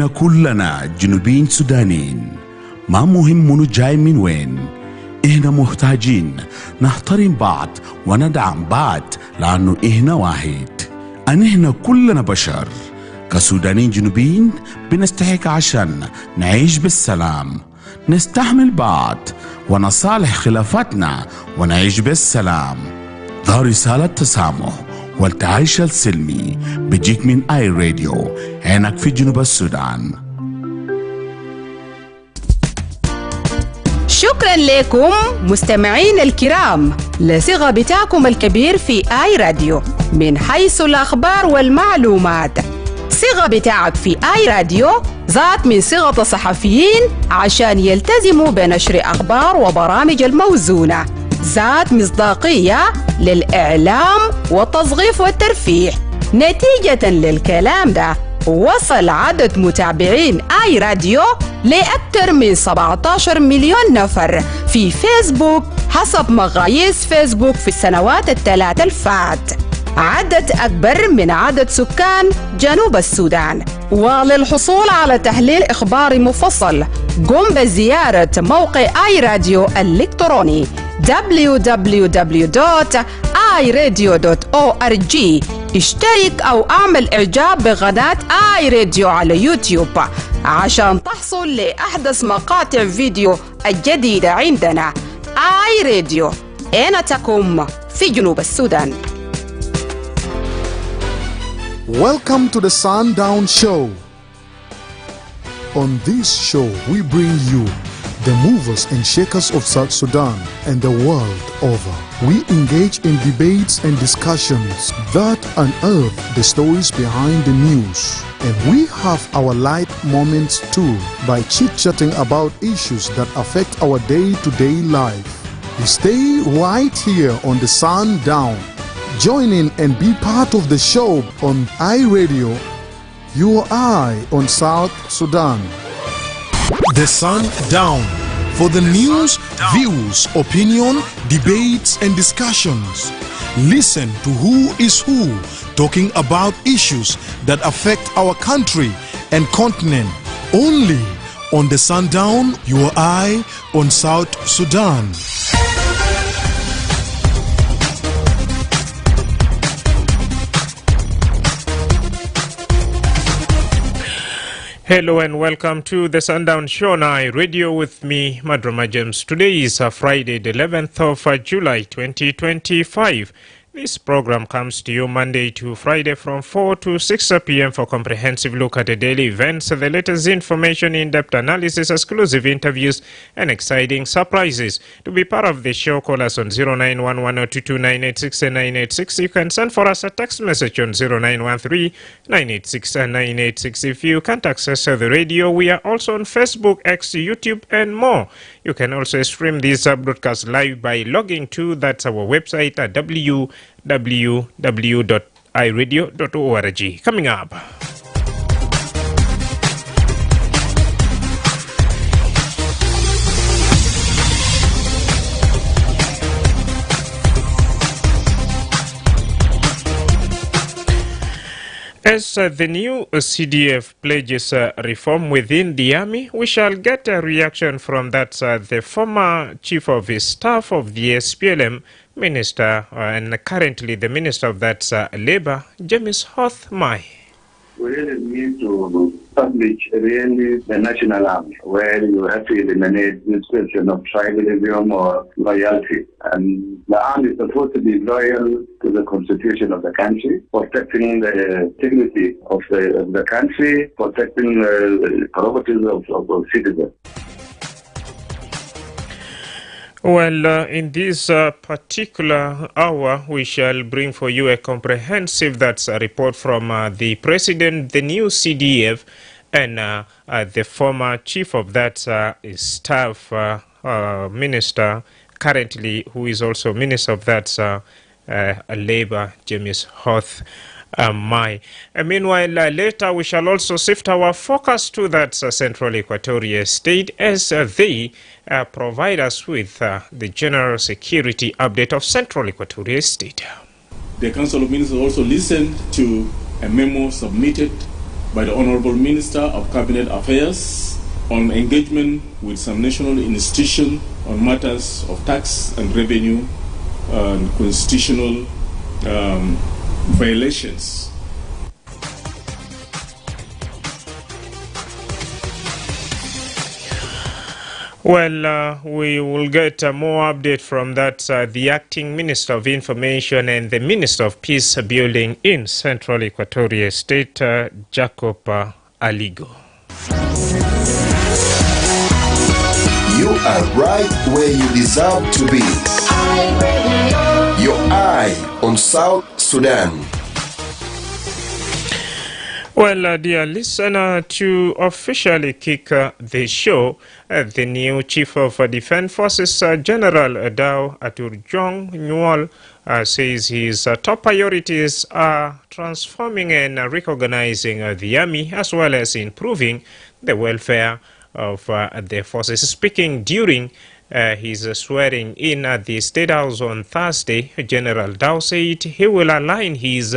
إحنا كلنا جنوبيين سودانيين، ما مهم منو جاي من وين. إحنا محتاجين نحترم بعض وندعم بعض لأنه إحنا واحد. إحنا كلنا بشر كسودانيين جنوبيين، بنستحق عشان نعيش بالسلام، نستحمل بعض ونصالح خلافاتنا ونعيش بالسلام. ده رسالة تسامح والتعايش السلمي بيجيك من اي راديو هناك في جنوب السودان. شكرا لكم مستمعين الكرام لصغة بتاعكم الكبير في اي راديو من حيث الاخبار والمعلومات. صغة بتاعك في اي راديو ذات من صغة الصحفيين عشان يلتزموا بنشر اخبار وبرامج الموزونة، ذات مصداقية للإعلام والتصغيف والترفيه. نتيجة للكلام ده وصل عدد متابعين آي راديو لأكثر من 17 مليون نفر في فيسبوك حسب مقاييس فيسبوك في السنوات الثلاث الفات، عدد أكبر من عدد سكان جنوب السودان. وللحصول على تحليل إخباري مفصل قم بزيارة موقع آي راديو الإلكتروني www.iradio.org. اشترك أو اعمل إعجاب بقناة آي راديو على يوتيوب عشان تحصل لأحدث مقاطع فيديو الجديدة عندنا. آي راديو أين تكون في جنوب السودان. Welcome to the Sundown Show. On this show, we bring you the movers and shakers of South Sudan and the world over. We engage in debates and discussions that unearth the stories behind the news. And we have our light moments too by chit-chatting about issues that affect our day-to-day life. We stay right here on the Sundown. Join in and be part of the show on iRadio, your eye on South Sudan. The Sundown, for the news, views, opinion, debates and discussions. Listen to who is who talking about issues that affect our country and continent. Only on the Sundown, your eye on South Sudan. Hello and welcome to the Sundown Show now, radio with me, Madrama. Today is Friday, the 11th of July, 2025. This program comes to you Monday to Friday from 4 to 6 p.m. for comprehensive look at the daily events, the latest information, in-depth analysis, exclusive interviews, and exciting surprises. To be part of the show, call us on 0911-22986 You can send for us a text message on 0913-986-986. If you can't access the radio, we are also on Facebook, X, YouTube, and more. You can also stream this broadcast live by logging to, that's our website at www.iradio.org. Coming up. As the new CDF pledges reform within the army, we shall get a reaction from that the former chief of staff of the SPLM minister and currently the minister of that labor, James Hothmai. We really need to establish really the national army where you have to eliminate this question of tribalism or loyalty. And the army is supposed to be loyal to the constitution of the country, protecting the dignity of the country, protecting the prerogatives of citizens. Well, in this particular hour, we shall bring for you a comprehensive report from the president, the new CDF, and the former chief of that staff minister, currently, who is also minister of that labor, James Hothmai. Meanwhile, later we shall also shift our focus to that Central Equatoria State as they provide us with the general security update of Central Equatoria State. The Council of Ministers also listened to a memo submitted by the Honorable Minister of Cabinet Affairs on engagement with some national institution on matters of tax and revenue and constitutional violations. Well, we will get more update from that. The Acting Minister of Information and the Minister of Peace Building in Central Equatoria State, Jacob Aligo. You are right where you deserve to be. Your eye on South Sudan. Well, dear listener, to officially kick the show, the new Chief of Defense Forces, General Dao Aturjong Nyual, says his top priorities are transforming and recognizing the army as well as improving the welfare of the forces. Speaking during his swearing in at the State House on Thursday, General Dao said he will align his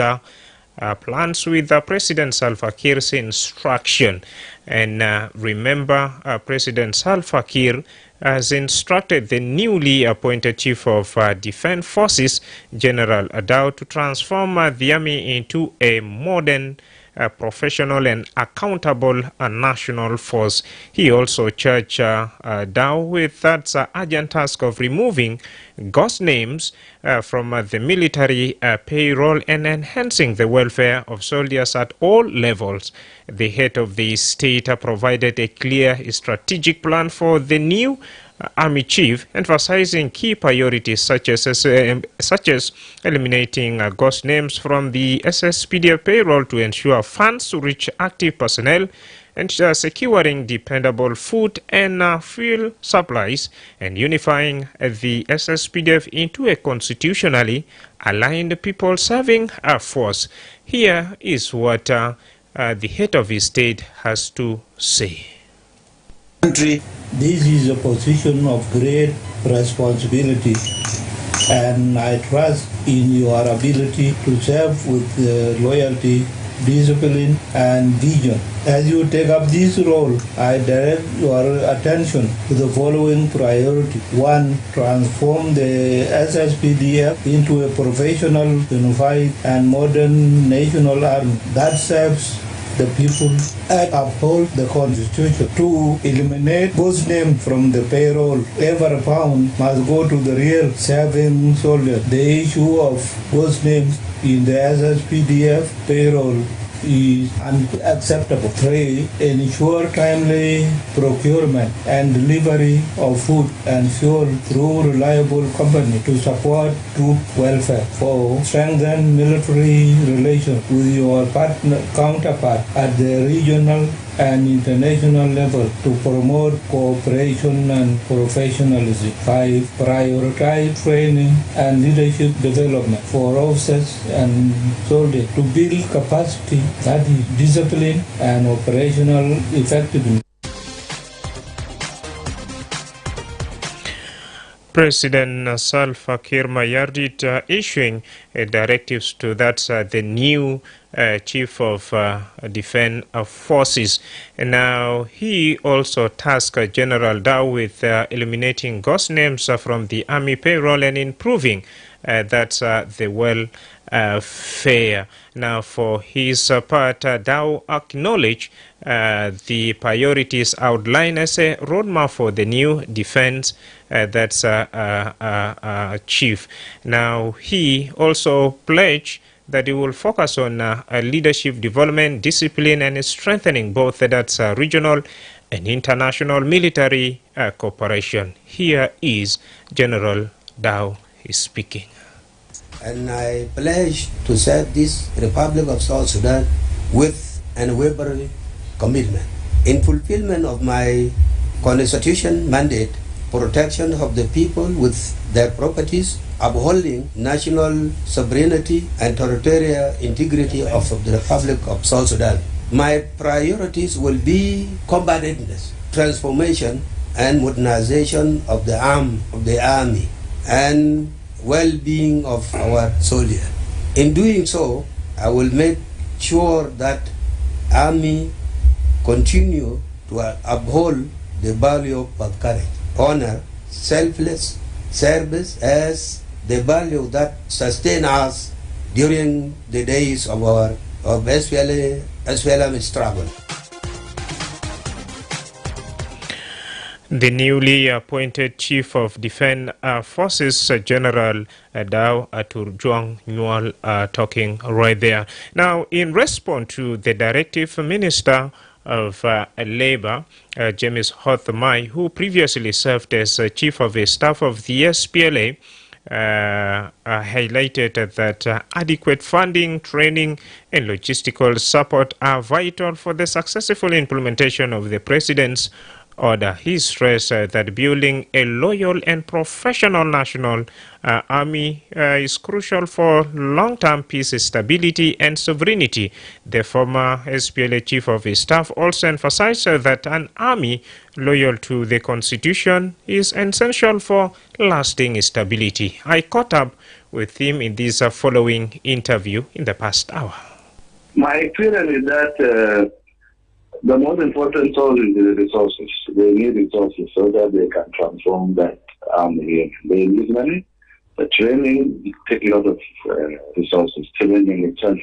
plans with President Salva Kiir's instruction. And remember, President Salva Kiir has instructed the newly appointed Chief of Defense Forces, General Dao, to transform the army into a modern, professional and accountable national force. He also charged Dao with that urgent task of removing ghost names from the military payroll and enhancing the welfare of soldiers at all levels. The head of the state provided a clear strategic plan for the new Army Chief, emphasizing key priorities such as eliminating ghost names from the SSPDF payroll to ensure funds reach active personnel, and securing dependable food and fuel supplies, and unifying the SSPDF into a constitutionally aligned people-serving force. Here is what the head of his state has to say. This is a position of great responsibility, and I trust in your ability to serve with loyalty, discipline, and vision. As you take up this role, I direct your attention to the following priority. 1. Transform the SSPDF into a professional, unified, and modern national army that serves the people and uphold the Constitution. 2. Eliminate ghost names from the payroll. Ever found must go to the real serving soldier. The issue of ghost names in the SSPDF payroll is unacceptable. 3. Ensure timely procurement and delivery of food and fuel through reliable company to support troop welfare. 4. Strengthen military relations with your counterpart at the regional and international level to promote cooperation and professionalism. 5. Prioritize training and leadership development for officers and soldiers to build capacity, that is discipline and operational effectiveness. President Salva Kiir Mayardit issuing directives to the new Chief of Defense Forces. And now he also tasked General Dao with eliminating ghost names from the army payroll and improving the welfare. Now, for his part, Dao acknowledged the priorities outlined as a roadmap for the new defense chief. Now, he also pledged that he will focus on leadership development, discipline, and strengthening both regional and international military cooperation. Here is General Dao speaking. And I pledge to serve this Republic of South Sudan with unwavering commitment. In fulfillment of my constitution mandate, protection of the people with their properties, upholding national sovereignty and territorial integrity of the Republic of South Sudan. My priorities will be combativeness, transformation and modernization of the army, and well-being of our soldiers. In doing so, I will make sure that Army continue to uphold the value of courage, honor, selfless service as the value that sustain us during the days of our SPLM struggle. The newly appointed Chief of Defense Forces, General Dao Aturjuang Nyual, talking right there. Now, in response to the directive, Minister of Labour, James Hothmai, who previously served as Chief of Staff of the SPLA, highlighted that adequate funding, training and logistical support are vital for the successful implementation of the President's order. He stressed that building a loyal and professional national army is crucial for long-term peace, stability and sovereignty. The former SPLA Chief of Staff also emphasized that an army loyal to the Constitution is essential for lasting stability. I caught up with him in this following interview in the past hour. My experience is that the most important source is the resources. They need resources so that they can transform that army. They need money. The training takes a lot of resources. Training itself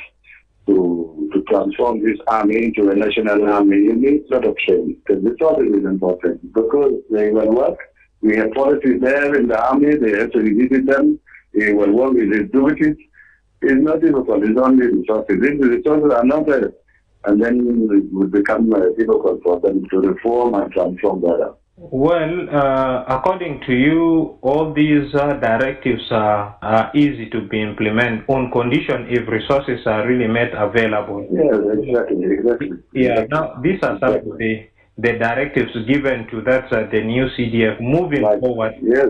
to transform this army into a national army, you need a lot of training. The resources is important because they will work. We have policies there in the army. They have to revisit them. They will work with the duties. It's not difficult. It's only resources. If the resources are not there, and then it would become difficult for them to reform and transform that. Well, according to you, all these directives are easy to be implemented on condition if resources are really made available. Yes, exactly. Yeah, now these are some of the directives given to the new CDF moving forward. Yes.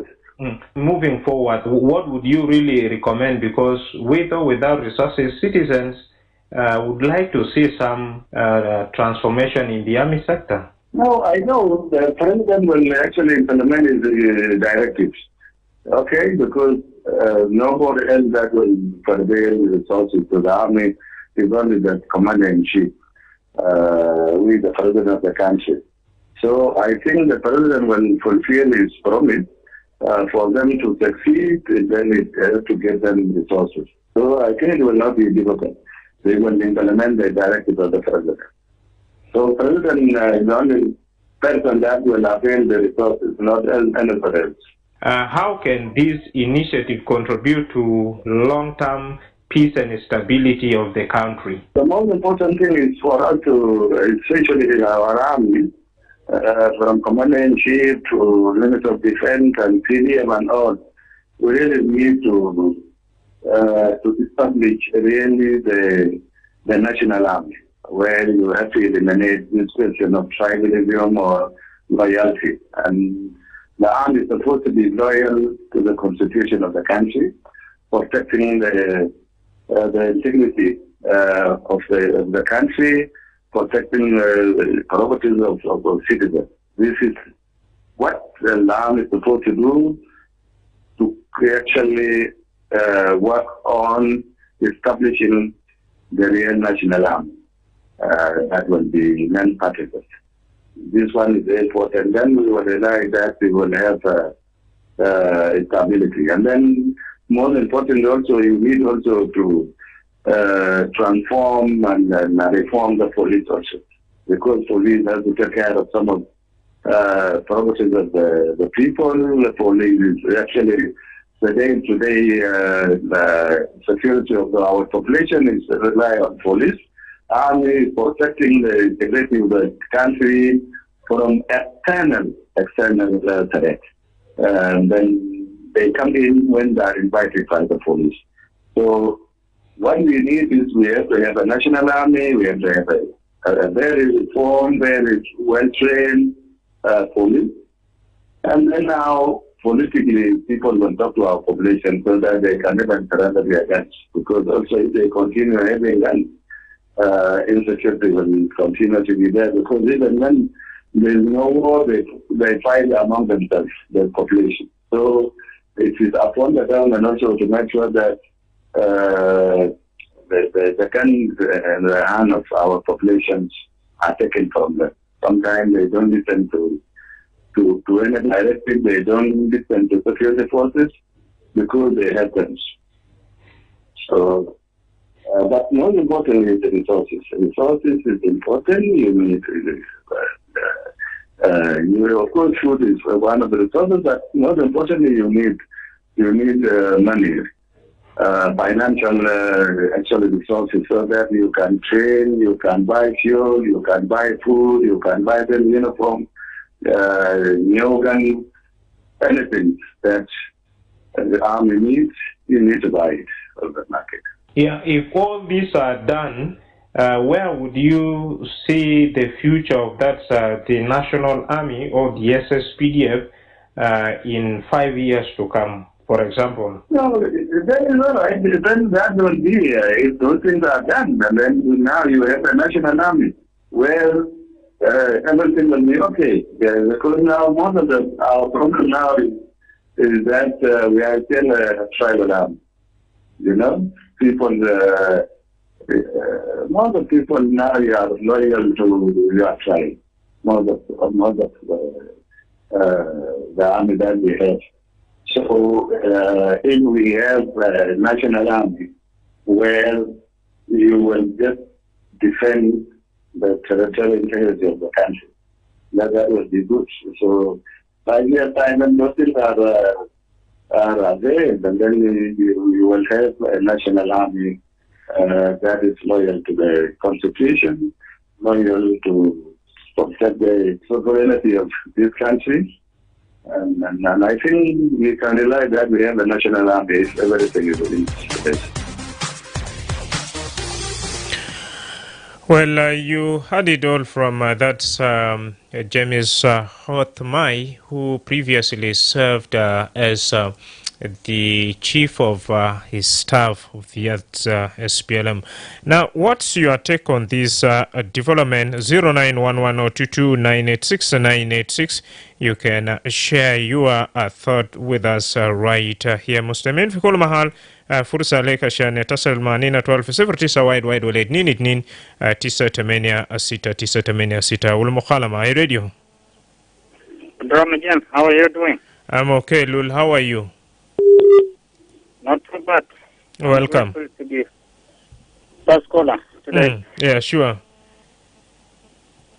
Moving forward, what would you really recommend? Because with or without resources, citizens would like to see some transformation in the army sector. No, I know the president will actually implement his directives. Okay, because nobody else that will convey resources to the army is only the commander-in-chief with the president of the country. So I think the president will fulfill his promise for them to succeed, then it has to get them resources. So I think it will not be difficult. They will implement the directive of the president. So president is the only person that will avail the resources, not anybody else. How can this initiative contribute to long-term peace and stability of the country? The most important thing is for us to, especially in our army, from commander-in-chief to minister of defense and CDM and all, we really need to establish really the national army, where you have to eliminate this question of tribalism or loyalty. And the army is supposed to be loyal to the constitution of the country, protecting the integrity of the country, protecting the prerogatives of citizens. This is what the army is supposed to do to actually work on establishing the real national army. That will be main part of it. This one is very important. Then we will realize that we will have stability. And then, most important also, you need also to transform and reform the police also, because police has to take care of some of prerogatives of the people. The police is actually the day-to-day the security of our population is rely on police. Army protecting the integrity of the country from external threat. And then they come in when they are invited by the police. So what we need is we have to have a national army, we have to have a very reformed, very well-trained police. And then now, politically, people will talk to our population so that they can never surrender their guns. Because also if they continue having guns, insecurity will continue to be there, because even when there is no war, they fight among themselves, the population. So it is upon the government also to make sure that the guns in the hand of our populations are taken from them. Sometimes they don't listen to any directive, they don't listen to security forces because they have guns. So, but most importantly is the resources. Resources is important. You need of course, food is one of the resources, but most importantly, you need money, financial actually resources, so that you can train, you can buy fuel, you can buy food, you can buy the uniform, new guns, anything that the army needs, you need to buy it on the market. Yeah, if all these are done, where would you see the future of the National Army or the SSPDF in 5 years to come, for example? No, that is all right. Then that will be, if those things are done, and then now you have a National Army where everything will be okay. Because now most of our problem now is that we are still a tribal army. People, most of people now are loyal to your tribe. Most of the army that we have. So if we have a national army where you will just defend the territorial integrity of the country, that will be good. So 5 years time and those things are there, and then you will have a national army that is loyal to the constitution, loyal to protect the sovereignty of this country. And I think we can rely that we have a national army if everything is in place. Well, you heard it all from James Hothmai, who previously served as the chief of his staff of the SPLM. Now, what's your take on this development? 0911-022-986-986. You can share your thought with us right here. Muslimin في كل محل فرصة لك عشان تصل معنا 12-09 وايد ولا 2 986 والمخالمة اي راديو. Madrama Jim, how are you doing? I'm okay, Lul. How are you? Not too bad. Welcome. I'm grateful to be first caller today. Yeah, sure.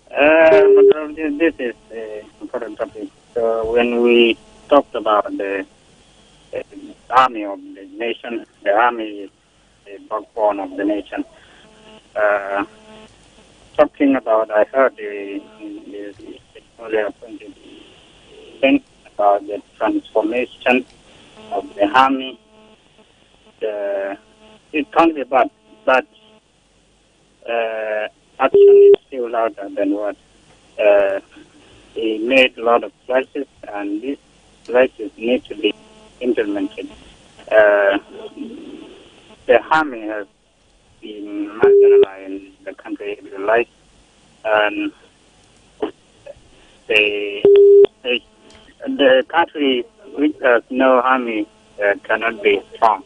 This is an important topic. So when we talked about the army of the nation, the army is the backbone of the nation. Talking about, I heard the earlier appointed thing about the transformation of the army. It can't be bad, but action is still louder than what. He made a lot of pledges, and these pledges need to be implemented. The army has been marginalized in the country, if you like, and the country which has no army cannot be strong.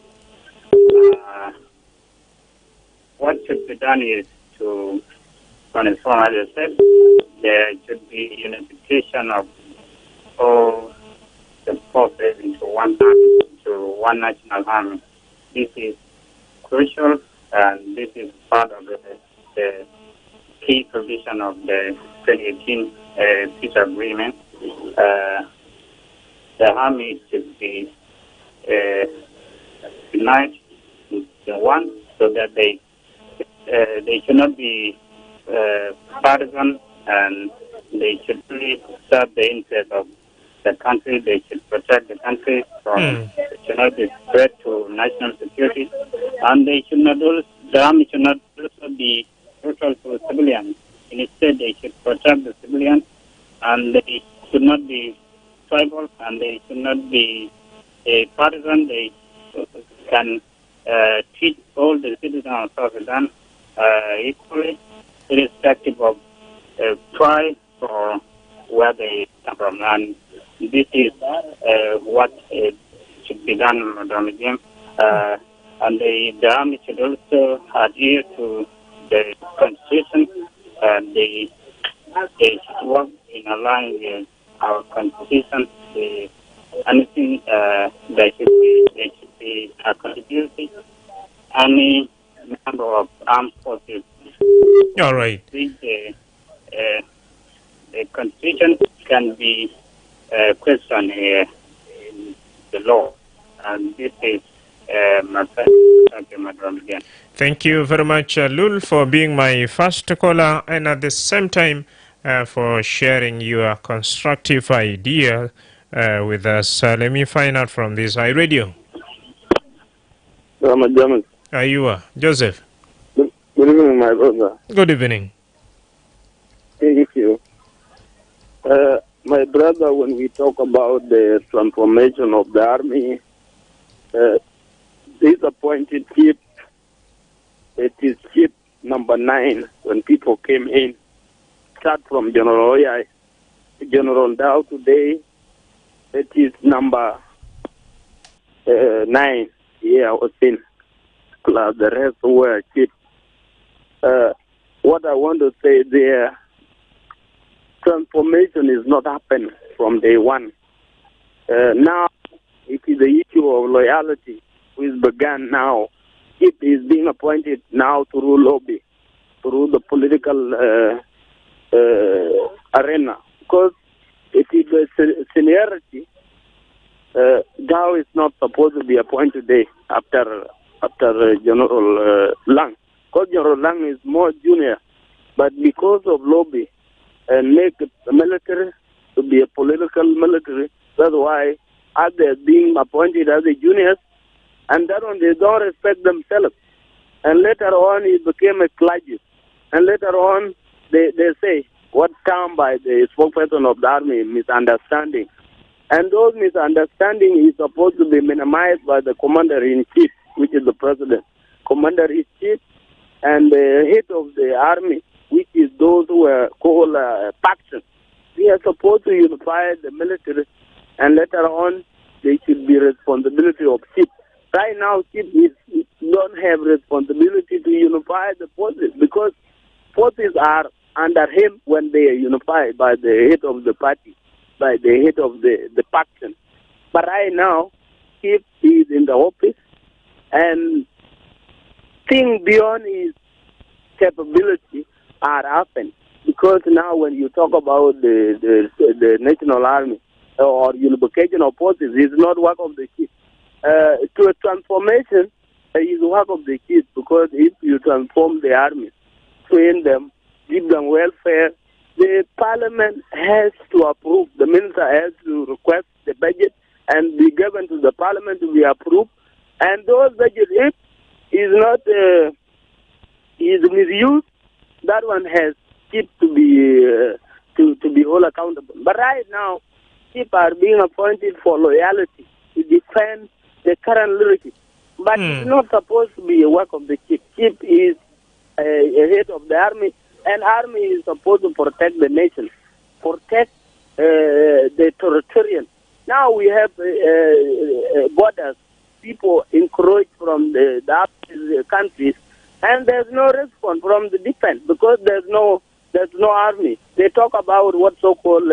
What should be done is to transform, as I said, there should be unification of all the forces into one army, into one national army. This is crucial, and this is part of the key provision of the 2018 peace agreement. The army should be united in one, so that they should not be partisan, and they should really serve the interest of the country. They should protect the country from they should not be threat to national security, and they should not also, the army should not also be neutral to civilians. Instead, they should protect the civilians, and they should not be tribal, and they should not be partisan. They can treat all the citizens of South Sudan equally, irrespective of tribe or where they come from. And this is what should be done, Madam Jim. And the army should also adhere to the constitution. They should work in line with our constitution. Anything they should be contributing. Any member of armed forces. All right. The constitution can be questioned in the law, and this is my first Madrama again. Thank you very much, Lul, for being my first caller, and at the same time for sharing your constructive idea with us. Let me find out from this iRadio. You are Joseph. Good evening, my brother. Good evening. Thank you. My brother, when we talk about the transformation of the army, this appointed chief, it is chief number 9 when people came in. Start from General Oyai, General Dow today, it is number 9. Yeah, I was in. Plus the rest were chief. What I want to say there, transformation is not happening from day one. Now, it is the issue of loyalty which began now. It is being appointed now through lobby, through the political arena. Because it is the seniority. Dow is not supposed to be appointed today after General Lang. Because General Lang is more junior. But because of lobby, and make the military to be a political military. That's why others being appointed as the juniors, and that one they don't respect themselves. And later on, it became a clergy. And later on, they say what termed by the spokesperson of the army, misunderstanding. And those misunderstandings is supposed to be minimized by the commander-in-chief, which is the president. Commander-in-chief and the head of the army, which is those who are called factions. We are supposed to unify the military, and later on, they should be responsibility of chief. Right now, chief don't have responsibility to unify the forces because forces are under him when they are unified by the head of the party, by the head of the faction. But right now, chief is in the office, and things beyond his capability are happening. Because now when you talk about the national army or unification of forces, it's not work of the chief. To a transformation is work of the chief, because if you transform the army, train them, give them welfare, the parliament has to approve, the minister has to request the budget and be given to the parliament to be approved. And those budgets, if is not is misused, that one has chief to be all accountable. But right now, chief are being appointed for loyalty to defend the current leadership. But it's not supposed to be a work of the chief. Chief is a head of the army, and army is supposed to protect the nation, protect the territorial. Now we have borders, people encroach from the other countries, and there's no response from the defense because there's no army. They talk about what so-called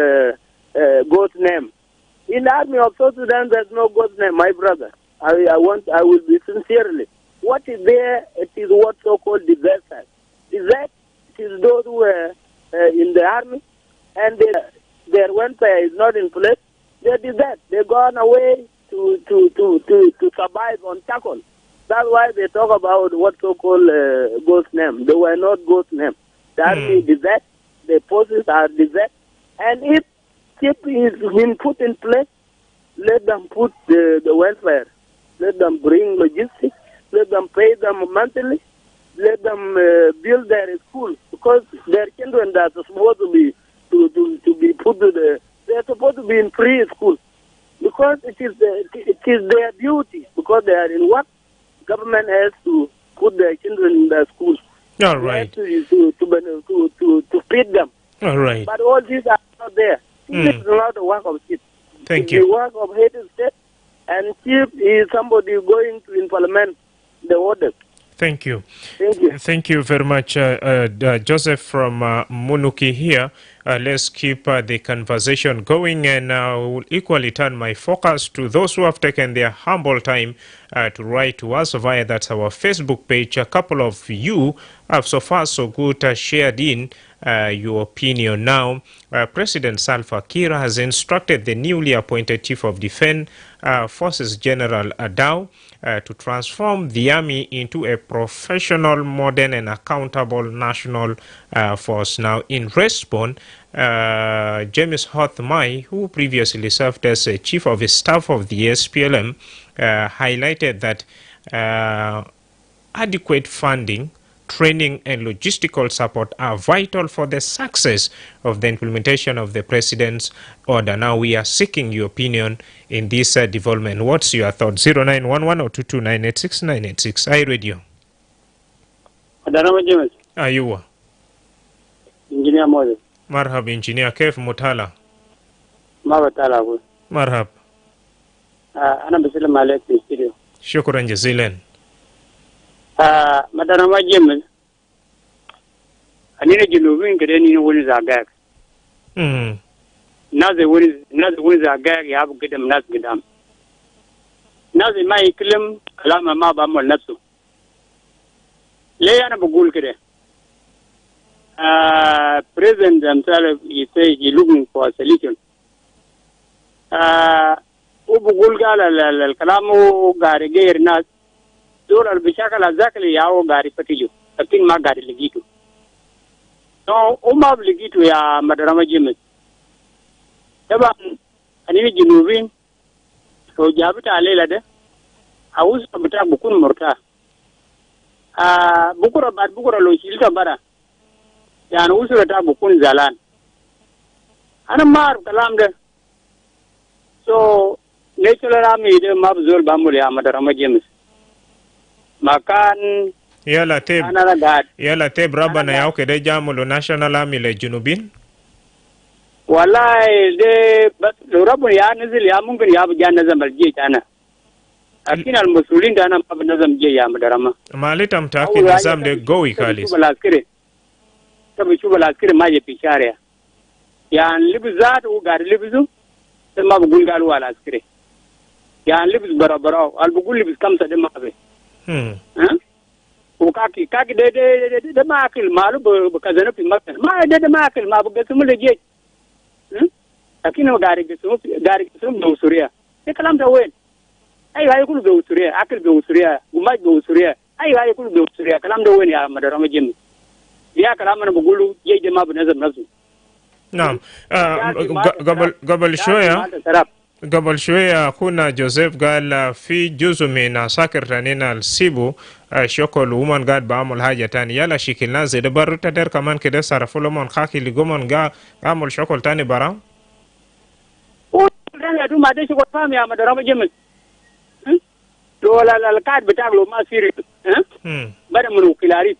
ghost name. In the army of South Sudan, there's no ghost name, my brother. I will be sincerely. What is there? It is what so-called deserters. Desert is those who are in the army, and their welfare is not in place. They desert. They've gone away to survive on tackle. That's why they talk about what so-called ghost name. They were not ghost name. The army desert, the forces are desert, and if chief is been put in place, let them put the welfare, let them bring logistics, let them pay them monthly, let them build their school, because their children that are supposed to be put to they're supposed to be in free school, because it is their duty, because they are in work. Government has to put their children in their schools. All right. To feed them. All right. But all these are not there. This is not the work of chief. Thank you. The work of head of state, and chief is somebody going to in parliament the orders. Thank you. Thank you. Thank you very much, Joseph from Munuki here. Let's keep the conversation going, and I will equally turn my focus to those who have taken their humble time to write to us via that's our Facebook page. A couple of you have so far so good shared in your opinion. Now, President Salva Kiir has instructed the newly appointed Chief of Defense Forces General Adao to transform the army into a professional, modern and accountable national force. Now, in response, James Hothmai, who previously served as Chief of Staff of the SPLM, highlighted that adequate funding, training and logistical support are vital for the success of the implementation of the President's order. Now we are seeking your opinion in this development. What's your thought? 0911 or 22986 iRadio. Madrama James. Ayuwa. Engineer Moses. Marhab Engineer Kef Mutala. Mabatala ku. Marhab. Ana bisila malek في studio. Shukran jazilan. Madrama James. Anina jinubin gade ni wani zagag. Naze wani zagag ya bu gidam nas gidam. Naze mai kilim kalama ma ba mol nafsu. Le yana bugul kide. President himself, he says he's looking for a solution. Ubugul gala kalamu gari gair nas. Dora bishakala zakali yao gari patijo. Lakin ma gari ligitu. So umab ligitu ya Madrama James. Eba anini jinubin. So jabita alela de. Awus kabita bukun murta. Bukura lo shilta bara. Yani usura ta bukun zalan. Ana mar kalam de. So natural army de mabzul bamul ya Madrama James. Makan yala teb raba na yao kede jamulo national army le junubin. Wallahi de rabu ya nizil ya mungkin ya bujan nazam alje tana. Akin al-musulin dana mab nazam je ya Madrama. Malita mtaki nizam de gowi kalis. Tabi shubal askiri maje pishare. Yani libizat u gari libizu ma bugul galu wala askiri. Yani libiz barabara al bugul libiz kamsa de mabe. O kaki de makil malu bu kazana fi makka. Ma de makil ma bu gasu mule je. Akina gari gasu do suriya. E kalam da wen. Ay hay kulu do suriya, akil do suriya, umaj do suriya. Ay hay kulu do suriya kalam da wen ya Madrama James. Ya kalamana bugulu yeje ma bunazam nasu. Naam. قبل شوية أخونا جوزيف قال في جزء من ساكر تانينا السيبو شكل ومن قاعد بعمل حاجة تاني يلا شكلنا زي ده برو تدير كمان كده صرفوا لهم خاكي اللي قومن عمل شكل تاني برا. أنا أدو ما ده شكل فاهم يا Madrama James. لو لا الكاد بتاعه ما سيري. بدأ منو كلاري.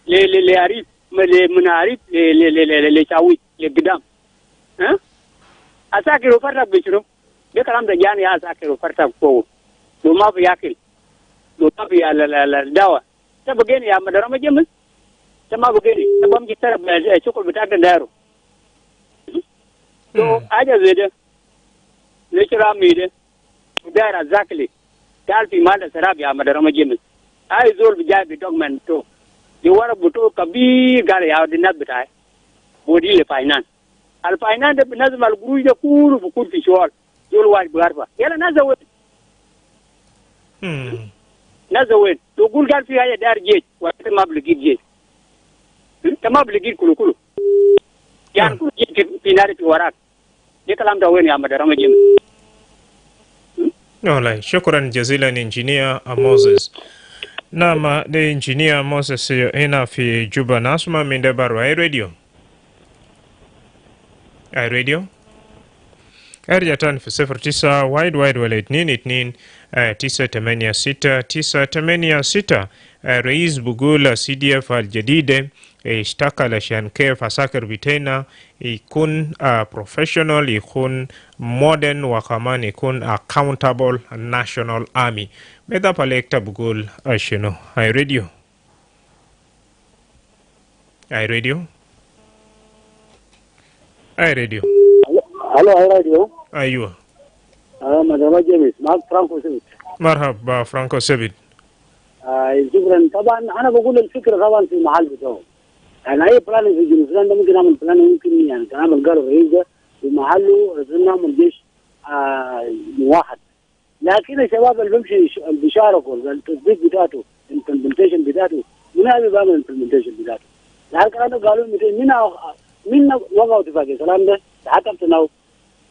le arif le munarif le chawi le gidam asakiro farta bichiro be kalam da jani ya asakiro farta ko do ma bi yakil do ma bi la dawa ta bugeni ya Madrama James ta ma bugeni ta bam ji tarab chukul bitak da daro to aja zede le kira mi de dara zakli talfi mal sarab ya Madrama James ai zol bi jabi dogman to di wara buto kabir gale ya dinat bitai bodi le finance al finance de nazam al guru de kuru bu kurti shol yol waj barba yala nazawe nazawe to gul gal fi haya dar je wa tamabli je tamabli kulu yan ku je finare fi warak de kalam da wen ya Madrama James. Alright, shukran jazilan engineer Moses. Nama de engineer Moses ina fi Juba nasma minde barwa iRadio. Arja tan fi 09 wide wala 222 986 رئيس بقول CDF الجديدة اشتكى لشان كيف عساكر بتينا يكون professional, يكون modern, وكمان يكون accountable national army. ماذا بالك تقول شنو؟ هاي راديو الو هاي راديو. ايوه مدرما جيمس معك فرانكو سبيت. مرحبا فرانكو سبيت. شكرا. طبعا انا بقول الفكره طبعا في المحل بتاعه. يعني اي بلان في جنوب السودان ده ممكن نعمل بلان، ممكن يعني كان نعمل قالوا الرئيس ده في محله نعمل جيش واحد. لكن الشباب اللي بيمشي اللي بيشاركوا التطبيق بتاعته الامبلمنتيشن بتاعته من اللي بيعمل الامبلمنتيشن بتاعته؟ لكن كانوا قالوا 200 منا وقعوا اتفاقيه السلام ده حتى تناو.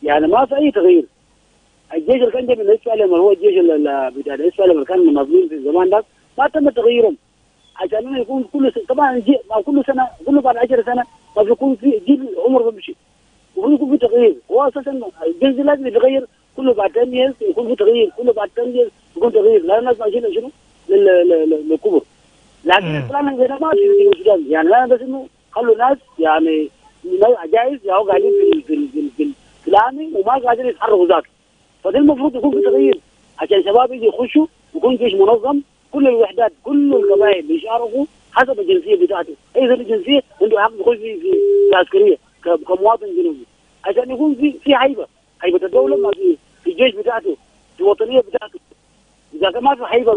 يعني ما في اي تغيير. الجيش اللي كان جاي من الاسفل هو الجيش بتاع الاسفل اللي كان منظمين في الزمان ده ما تم تغييرهم عشان انه يكون كل طبعا كل سنه كل بعد 10 سنه ما بيكون في جيل عمره بيمشي ويكون في تغيير. هو اساسا الجيش لازم يتغير كل بعد 10 years يكون في تغيير، كل بعد 10 years يكون تغيير، لان الناس ماشيين شنو؟ للكبر. لكن البلان زي ده ما في السودان. يعني لا بس انه خلوا ناس يعني جايز يا قاعدين في الامن وما قادرين يتحركوا ذاته. فده المفروض يكون في تغيير عشان الشباب يجي يخشوا ويكون جيش منظم، كل الوحدات كل القبائل بيشاركوا حسب الجنسيه بتاعته. اي ذا الجنسيه عنده حق يخش في العسكريه كمواطن جنوبي عشان يكون في هيبه الدوله ما في الجيش بتاعته، في الوطنيه بتاعته. اذا ما في هيبه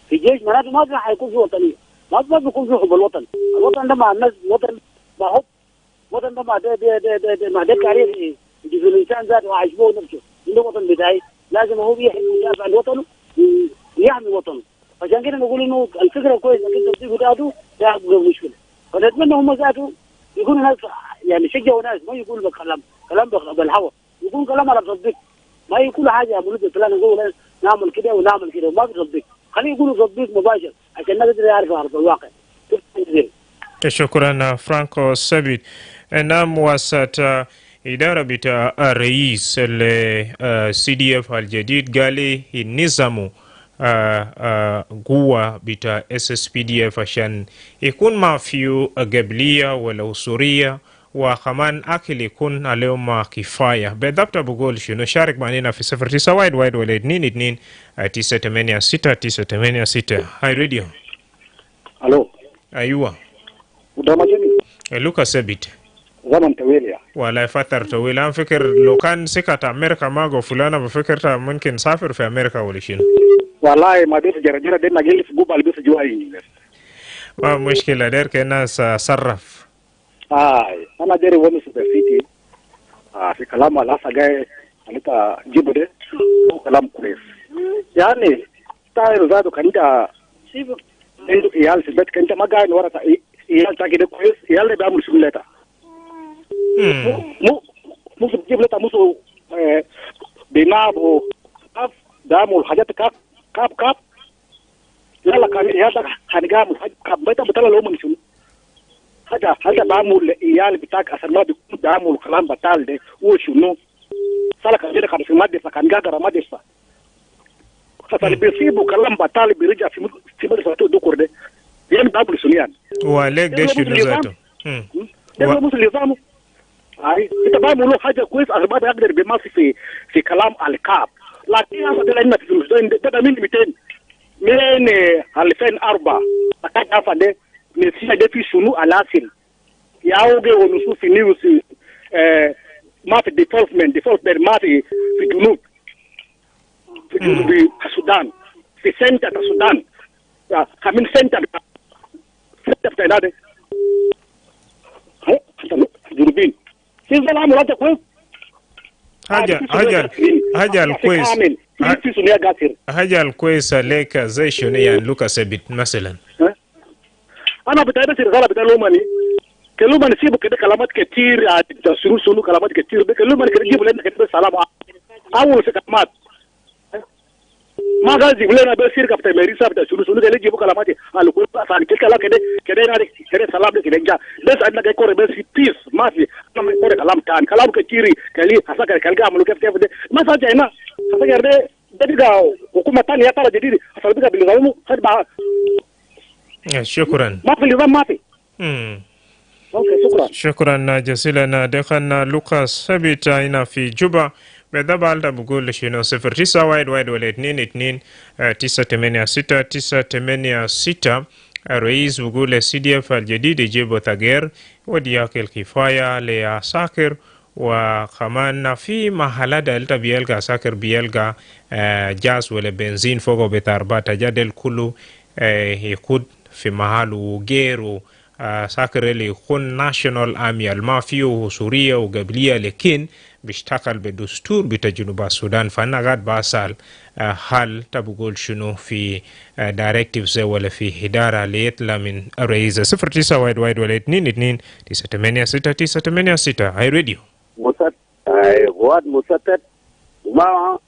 في الجيش معناته ما في حيكون في وطنيه، ما بيكون في حب الوطن. الوطن ده مع الناس وطن مع حب، وطن ده مع ده كارير في الانسان ذاته وعايشبه نفسه. عنده وطن بتاعي لازم هو يحب يدافع عن وطنه ويحمي وطنه. عشان كده نقول انه الفكره كويسه لكن التطبيق بتاعته ده مشكله. فنتمنى هم ذاته يكونوا ناس يعني يشجعوا ناس، ما يقولوا كلام بالهوى، يكون كلام على تطبيق، ما يقولوا حاجه يا بلد فلان يقولوا نعمل كده ونعمل كده وما في تطبيق. خليه يقولوا تطبيق مباشر عشان الناس يعرفوا ارض الواقع. شكرا فرانكو سبيت. نعم واسطة إدارة بتاع الرئيس CDF الجديد قال النظام قوة بتاع SSPDF عشان يكون ما فيه قبلية ولا أسورية وكمان أكل يكون عليهم كفاية. بالضبط بقول شنو؟ شارك معنا في 09 وايد ولا 22 986 هاي راديو. الو أيوة ودama جميل لوكا سبيت. زمن طويل يا ولا فترة طويلة. أنا فكر لو كان سكت أمريكا ما قو فلانة بفكرتها ممكن سافر في أمريكا ولا شنو. والله ما دير جرجرة دير نجيل في جوبا البيس جواي. ما مشكلة دير كناس صرف. أنا دير ومس بسيتي. في كلام الله سجى أنت جيبه ده كلام كويس. يعني تاير زادو كندا. عنده إيال في البيت كندا ما قاعد ورا إيال تاكي ده كويس إيال ده بيعمل شغلته. مو بتجيب لتا موسو بينابو كاف دامو الحاجات كاب يلا كان يلا كان جامو كاب بيتا بتلا لو من شنو هذا بعمل ايال بتاعك اصلا ما بيكون دامو الكلام بتاع ده وشنو سالك كده كان في مادة كان جاكر مادة فاللي بيصيبوا كلام بتاع بيرجع في مادة دوكور ده يعني بعمل سنيان وليك ده شنو ذاته ده مو نظامه. انت بعمل له حاجه كويس اغلب يقدر بيماشي في كلام الكاب. لكن هذا ده لنا في السودان ده من 200 من 2004 كان افاده نسينا ده في شنو الاصل ياوغي ونشوف في نيوز ما في ديفلوبمنت ما في جنوب في جنوب السودان في سنتر السودان كمان سنتر بتاعنا ده جنوبين كيف ده العمل هذا كويس حاجة الكويس حاجة الكويسة ليك زي شنو يعني لوكا سبيت مثلا. أنا بتاعي بس الرجالة بتاع لوماني كلوماني سيبوا كده كلامات كتير شنو كلامات كتير كلوماني كده جيبوا لنا كده سلام أول كلمات ما قال يجيبوا لنا بس سيرك بتاع مريسا بتاع شنو ده يجيبوا كلامات على كل فان كده كده نادي كده سلام كده جا بس أنا جاي كوري بس بيس ما في أنا كوري كلام كتير كلي هسا كلام عملوا كيف ده ما ساجينا هسا كده بقى حكومة تانية ترى جديد هسا بقى بالنظام خد بقى شكرا ما في نظام ما في شكرا جزيلا. دخلنا لوكاس ثابت هنا في جوبا بالضبط بقول شنو 09 واحد واحد ولا 22 986 986. الرئيس بقول السي اف الجديد يجيب تغيير ودياك الكفاية لعساكر، وكمان في محلات دلتا بيلقى عساكر بيلقى جاز ولا بنزين فوق بتاربات جدل كله يكون في محل وغيره. ساكر اللي يكون ناشونال آمي ما فيه سوريا وقبلية لكن بيشتغل بدستور بتاع جنوب السودان. فأنا قاعد بسأل هل تبقول شنو في دايركتيف زي ولا في إدارة ليطلع من الرئيس. 09 واحد واحد ولا 22 986 986. هاي راديو مسات غواد مساتت ما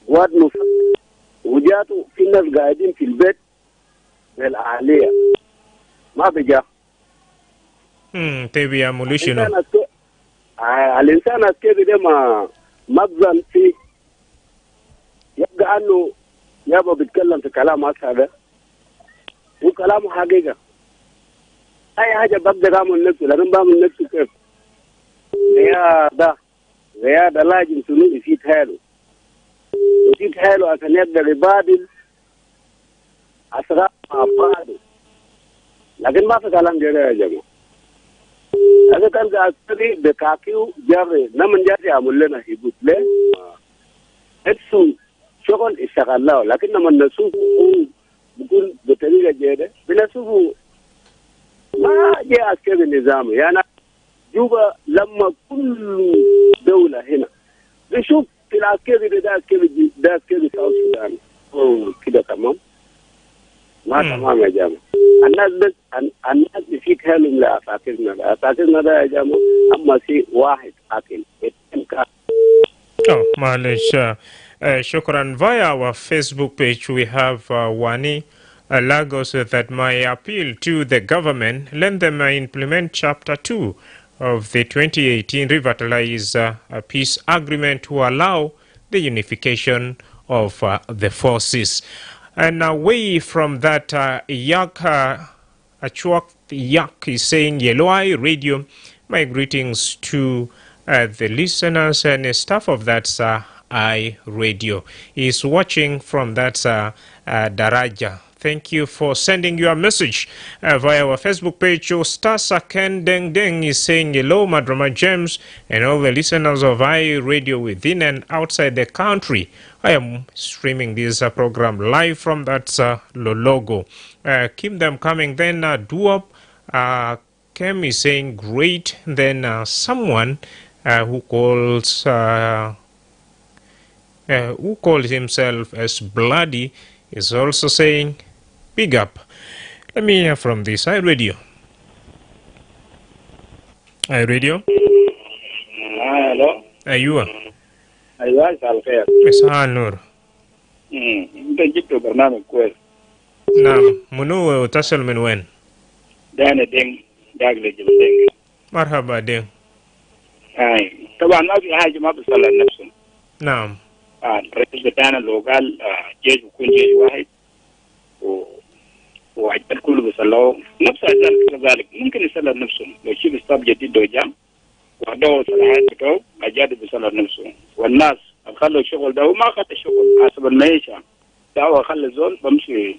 غواد مساتت وجاتوا في ناس قاعدين في البيت بالعالية ما بجا. تبي يعملوا شنو؟ الإنسان الكبير ده ما مبذل فيه يبقى أنه يابا بيتكلم في كلام هذا وكلامه حقيقة. أي حاجة ببدأ أعمل نفسه لكن بعمل نفسه كيف؟ زيادة لازم شنو يفيد حاله عشان يقدر يبادل أسرار أفراده. لكن ما في كلام جري يا جماعة. هذا كان عسكري بكاكيو جاري نمن جاري يعمل لنا هيبوت ليه؟ إتسو شغل اشتغل له لكن نمن نسوقه بكون بطريقة جيدة بنسوقه ما جاء عسكري نظامي. يعني جوبا لما كل دولة هنا بيشوف في العسكري ده عسكري ساوث السودان كده تمام؟ ما تمام يا جماعة. الناس بيفيك هلم لأساكرنا ده يا جماعة. أما شيء واحد أكل معلش. شكرا. Via our Facebook page we have Wani Lagos that my appeal to the government, let them implement Chapter 2 of the 2018 Revitalize Peace Agreement to allow the unification of the forces. And away from that, Yak Achuak Yak is saying, Yellow Radio, my greetings to the listeners and staff of that I Radio. He's watching from that Daraja. Thank you for sending your message via our Facebook page. Stasa Ken Deng Deng is saying, hello, Madrama James, and all the listeners of I Radio within and outside the country. I am streaming this program live from that logo. Keep them coming. Then Duop Kem is saying, great. Then someone who calls himself as Bloody is also saying, big up. Let me hear from this. I Radio. Hello. أيوة. أيوة مساء الخير. مساء النور. أنت جبت برنامج كويس. نعم. منو تصل من وين؟ دانا دين داقل جبل. مرحبا دين. طبعا ما في حاجة ما بيصلح نفسه. نعم. الرئيس بتاعنا لو قال جيش بيكون جيش واحد وعجل كله بيصلحوا نفس ذلك ممكن يصلح نفسه لو شيء ستاب جديد دو جام وعدوا صلاحات بتوع أجاد بيصلح نفسه. والناس خلوا الشغل ده وما أخذ الشغل حسب المعيشة ده خلى الزول بمشي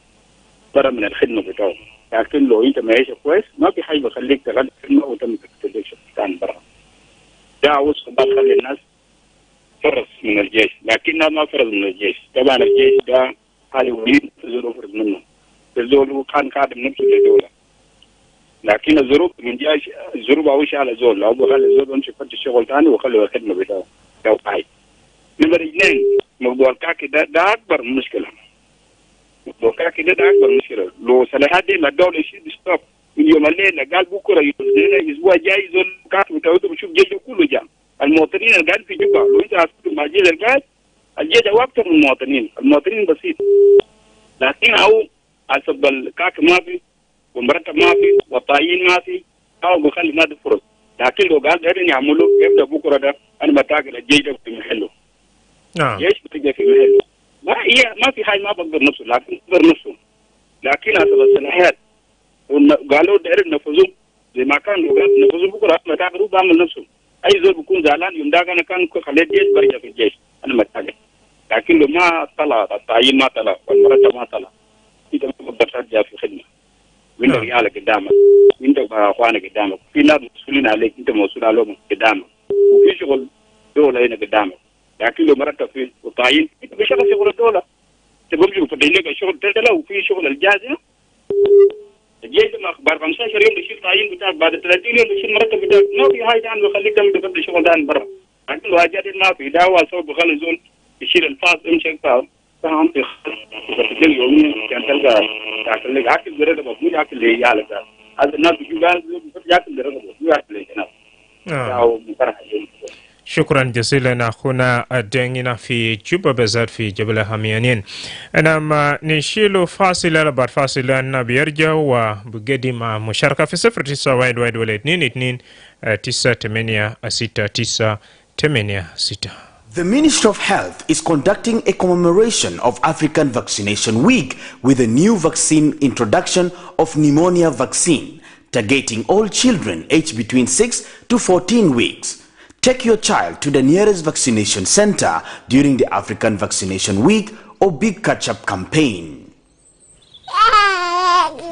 برا من الخدمة بتوعه. لكن لو أنت معيشة كويس ما في حاجة بخليك تغلق خدمة وتم تديك شغل ثاني برا. ده عاوز خلي الناس فرص من الجيش لكنها ما فرص من الجيش. طبعا الجيش ده هذا وليد زول فرص منه الزول كان قادم نفسه للدولة لكن الظروف من جاش الظروف أوش على زول أو بخلي الزول يمشي فتش الشغل ثاني وخلي الخدمة بتاعه ده هاي. نمبر 2 موضوع الكاكي ده أكبر مشكلة. موضوع الكاكي ده أكبر مشكلة. لو صلاحات دي الدولة يشيل ستوب من يوم الليلة قال بكرة يوم أسبوع جاي زول كاكي بتاعه بشوف جيشه كله جام. المواطنين اللي قاعدين في جوبا لو انت عرفت مع الجيش القاعد الجيش هو اكثر من المواطنين بسيط لكن او حسب الكاك ما في ومرتب ما في والطايين ما في او بخلي ما في فرص. لكن لو قاعد قاعدين يعملوا يبدا بكره ده انا بتاكل الجيش ده في محله. الجيش بتجي في محله ما في حاجه ما بقدر نفسه لكن بقدر نفسه لكن حسب الصلاحيات قالوا داير نفذوا زي ما كان نفسه بكره ما تعرفوا بعمل نفسه اي زول بيكون زعلان يوم ده انا كان خليت جيش برجع في الجيش انا متاكد لكن لو ما طلع التعيين ما طلع والمرتب ما طلع انت ما بتقدر ترجع في خدمه وانت رجالك قدامك وانت اخوانك قدامك في ناس مسؤولين عليك انت مسؤول عليهم قدامك وفي شغل دوله هنا قدامك لكن لو مرتب فيه وتعيين انت بشغل شغل الدوله تبغى تفضل لك الشغل تلتلا وفي شغل الجازمه الجيش ما بعد 15 يوم بيشيل تعيين بتاعك بعد 30 يوم بيشيل مرتب بتاعك ما في حاجه عنده يخليك تعمل تفضل شغل ده برا لكن لو حاجات ما في دعوه سوى بخلي زول يشيل الفاس امشي فهم في تسجل يوميا كان تلقى تاكل لك اكل برغبه مو ياكل لعيالك هذا الناس بيجوا ياكل برغبه مو ياكل للناس شكرا جزيلا أخونا الدينينا في جوبا بزاد في جبل هميانين. أنا نشيل فاصلة بعد فاصلة بيرجع وبقدم مشاركة في 0911-298-686. The Ministry of Health is conducting a commemoration of African Vaccination Week with a new vaccine introduction of pneumonia vaccine, targeting all children aged between 6 to 14 weeks. Take your child to the nearest vaccination center during the African Vaccination Week or Big Catch-up campaign.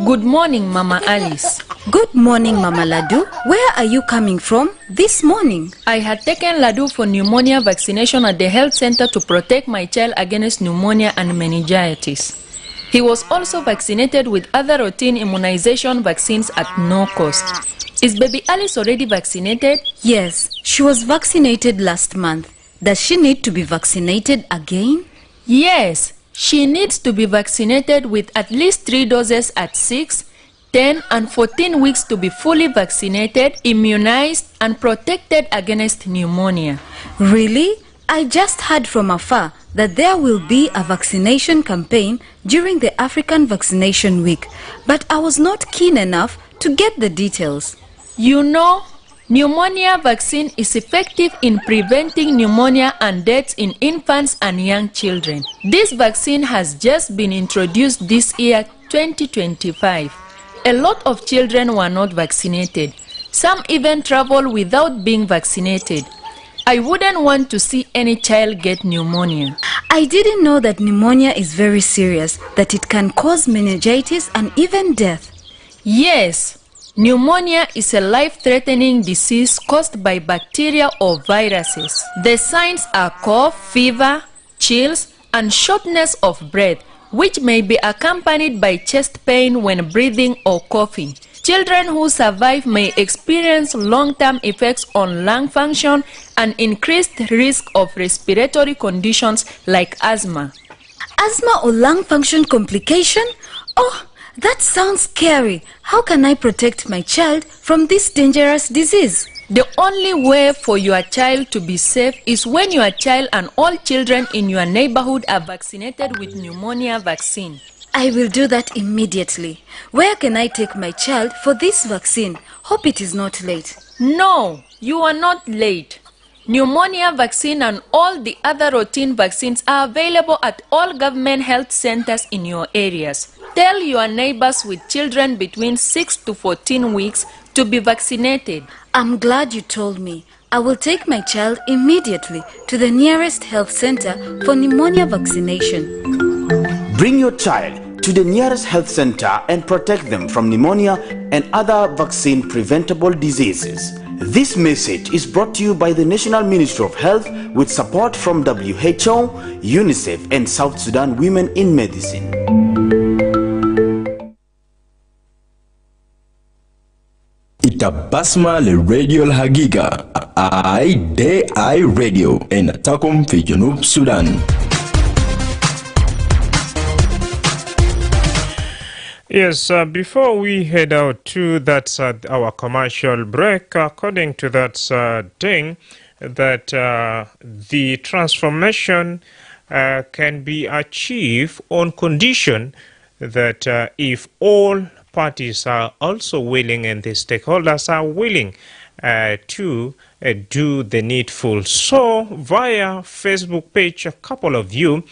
Good morning, Mama Alice. Good morning, Mama Ladu. Where are you coming from this morning? I had taken Ladu for pneumonia vaccination at the health center to protect my child against pneumonia and meningitis. He was also vaccinated with other routine immunization vaccines at no cost. Is baby Alice already vaccinated? Yes, she was vaccinated last month. Does she need to be vaccinated again? Yes, she needs to be vaccinated with at least 3 doses at 6, 10 and 14 weeks to be fully vaccinated, immunized and protected against pneumonia. Really? I just heard from afar that there will be a vaccination campaign during the African Vaccination Week, but I was not keen enough to get the details. You know, pneumonia vaccine is effective in preventing pneumonia and deaths in infants and young children. This vaccine has just been introduced this year, 2025. A lot of children were not vaccinated. Some even travel without being vaccinated. I wouldn't want to see any child get pneumonia. I didn't know that pneumonia is very serious, that it can cause meningitis and even death. Yes. Pneumonia is a life-threatening disease caused by bacteria or viruses. The signs are cough, fever, chills, and shortness of breath, which may be accompanied by chest pain when breathing or coughing. Children who survive may experience long-term effects on lung function and increased risk of respiratory conditions like asthma. Asthma or lung function complication? Oh, that sounds scary. How can I protect my child from this dangerous disease? The only way for your child to be safe is when your child and all children in your neighborhood are vaccinated with pneumonia vaccine. I will do that immediately. Where can I take my child for this vaccine? Hope it is not late. No, you are not late. Pneumonia vaccine and all the other routine vaccines are available at all government health centers in your areas. Tell your neighbors with children between 6 to 14 weeks to be vaccinated. I'm glad you told me. I will take my child immediately to the nearest health center for pneumonia vaccination. Bring your child to the nearest health center and protect them from pneumonia and other vaccine-preventable diseases. This message is brought to you by the National Ministry of Health with support from WHO, UNICEF, and South Sudan Women in Medicine. Itabasma le radio al-Hagiga I radio en Takum fi Junub Sudan. Yes, before we head out to that our commercial break, according to that thing, that the transformation can be achieved on condition that if all parties are also willing and the stakeholders are willing to do the needful. So via Facebook page, a couple of you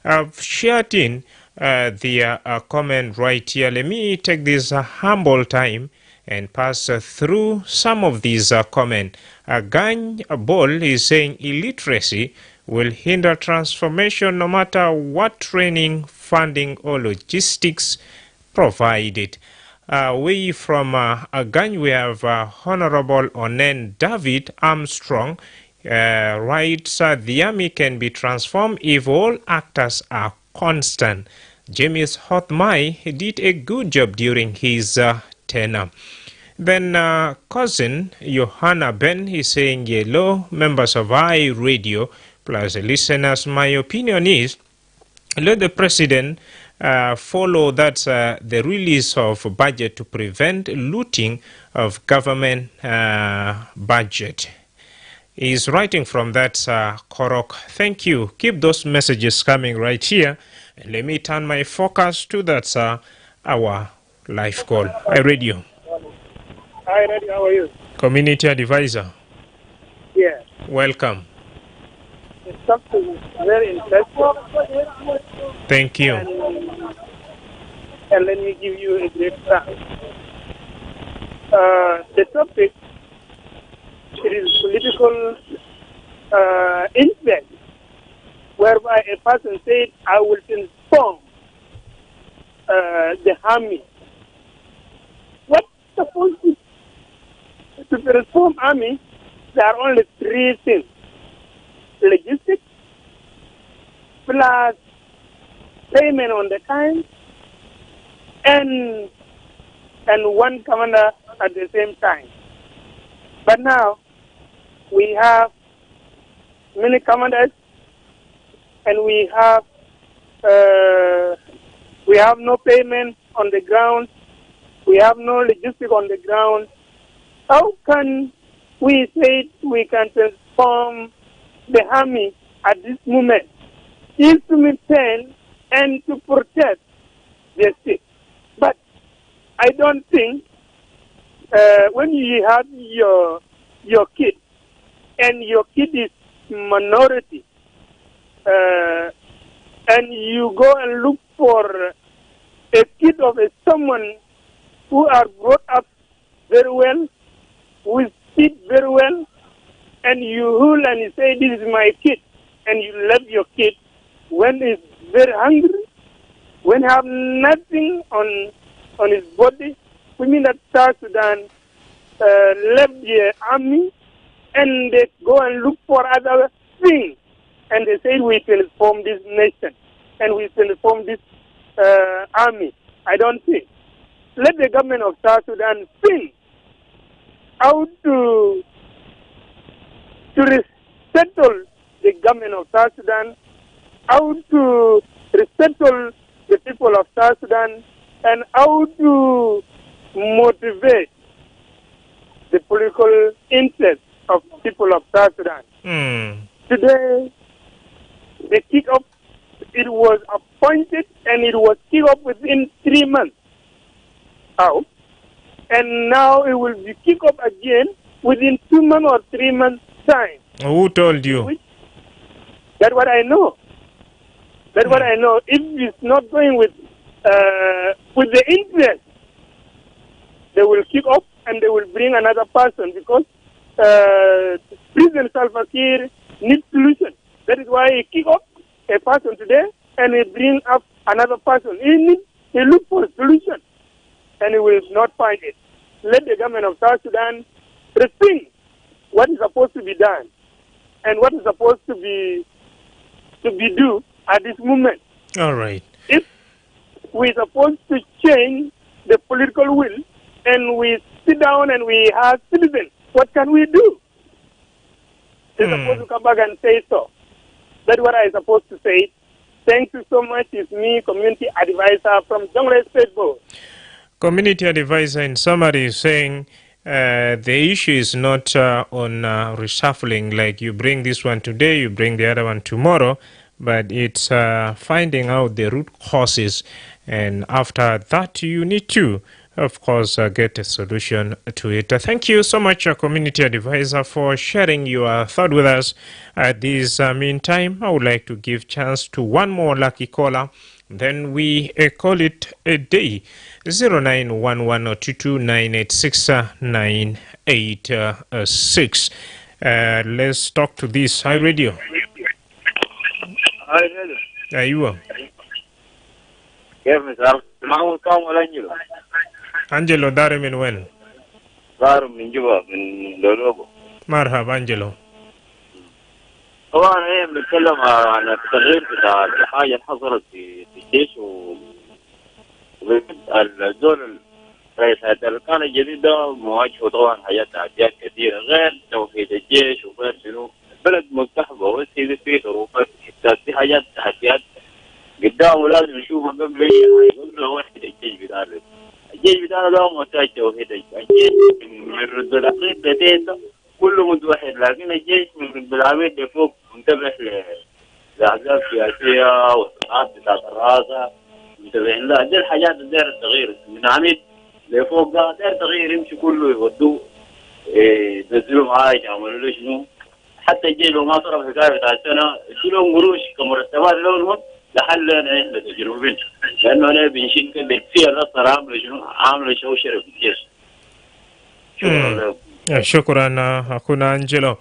have shared in the comment right here. Let me take this humble time and pass through some of these comments. Agany Bol is saying illiteracy will hinder transformation no matter what training, funding or logistics provided. We from Agany, we have Honorable Onen David Armstrong writes, the army can be transformed if all actors are constant. James Hothmai did a good job during his tenure. Then cousin Johanna Ben is saying, hello, members of iRadio plus listeners, my opinion is let the president follow that the release of budget to prevent looting of government budget. He's writing from that Korok. Thank you. Keep those messages coming right here. And let me turn my focus to that our live call. iRadio. Hi, Reddy, how are you? Community advisor. Yeah. Welcome. It's something very interesting. Thank you. And let me give you a great fact. The topic, it is political influence, whereby a person said, I will transform the army. What's supposed to transform army? There are only three things: logistics, plus payment on the time, and one commander at the same time. But now we have many commanders, and we have no payment on the ground. We have no logistics on the ground. How can we say we can transform the army at this moment? Is to maintain and to protect the state. But I don't think when you have your kid and your kid is minority, and you go and look for a kid of someone who are brought up very well, who speak very well, and you rule and you say, this is my kid, and you love your kid when he's very hungry, when he have nothing on his body. We mean that South Sudan left the army and they go and look for other things, and they say we transform this nation and we transform this army. I don't think. Let the government of South Sudan think how to resettle the government of South Sudan, how to resettle the people of South Sudan, and how to motivate the political interests of people of South Sudan. Today, the kick-off, it was appointed and it was kicked off within 3 months. How? And now it will be kicked off again within 2 months or 3 months' time. Who told you? That's what I know. That's what I know. If it's not going with the interest, they will kick off and they will bring another person, because President Salva Kiir needs solution. That is why he kick off a person today and he bring up another person. He look for a solution and he will not find it. Let the government of South Sudan rethink what is supposed to be done and what is supposed to be do at this moment. All right. If we're supposed to change the political will and we sit down and we have citizens, what can we do? They're supposed to come back and say so. That's what I'm supposed to say. Thank you so much. It's me, community advisor from Jonglei State Board. Community advisor, in summary, is saying the issue is not on reshuffling, like you bring this one today, you bring the other one tomorrow, but it's finding out the root causes, and after that you need to, of course, get a solution to it. Thank you so much, community advisor, for sharing your thought with us. At this meantime, I would like to give chance to one more lucky caller then we call it a day. 0911-22986-986. Let's talk to this. Hi, radio. Hi, radio. أيوة. كيف مسار؟ معه كام ولا أنجلو؟ أنجلو داري من وين؟ دار من جوا من لولوبو. مرحبا أنجلو. طبعا هي بنتكلم عن التغيير بتاع الحاجة اللي حصلت في الجيش الزول رئيس الأركان الجديد ده مواجهه طبعا حاجات تعديات كثيرة غير توحيد الجيش وغير شنو بلد ملتحبة بس هي فيه ظروفات في حاجات تحديات قدامه لازم يشوفها قبل أي حاجة قبل وحدة الجيش بتاعنا. الجيش بتاعنا ده محتاج توحيد الجيش من رد العقيد لدين ده كله متوحد، لكن الجيش من رد العقيد لفوق منتبه لأحزاب سياسية وصراعات بتاعت الرئاسة منتبهين لها. دي الحاجات اللي داير التغيير من عميد لفوق ده داير التغيير يمشي كله يودوه ينزلوا معاه يعملوا له شنو. حتى الجيش لو ما صرف حكاية بتاع السنة يشيل لهم قروش كمرتبات لهم لحل لنا احنا تجربين، لأنه أنا بنشيل كده فيها الأثر عاملة شوشرة في الجيش. شكرا أخونا أنجلو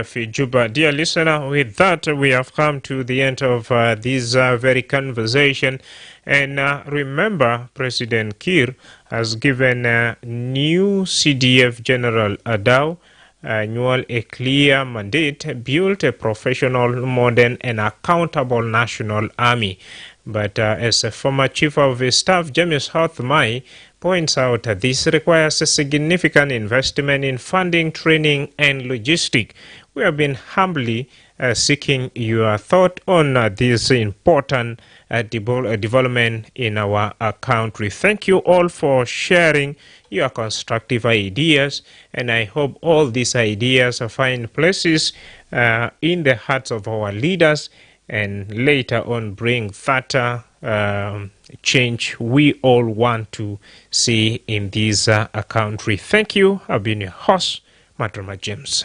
في Juba. Dear listener, with that we have come to the end of this very conversation. And remember, President Kiir has given new CDF General Adao a clear mandate, build a professional, modern and accountable national army. But as a former Chief of Staff, James Hothmai points out that this requires a significant investment in funding, training and logistics. We have been humbly seeking your thought on this important development in our country. Thank you all for sharing your constructive ideas, and I hope all these ideas find places in the hearts of our leaders and later on bring that change we all want to see in this country. Thank you. I've been your host, Madrama James.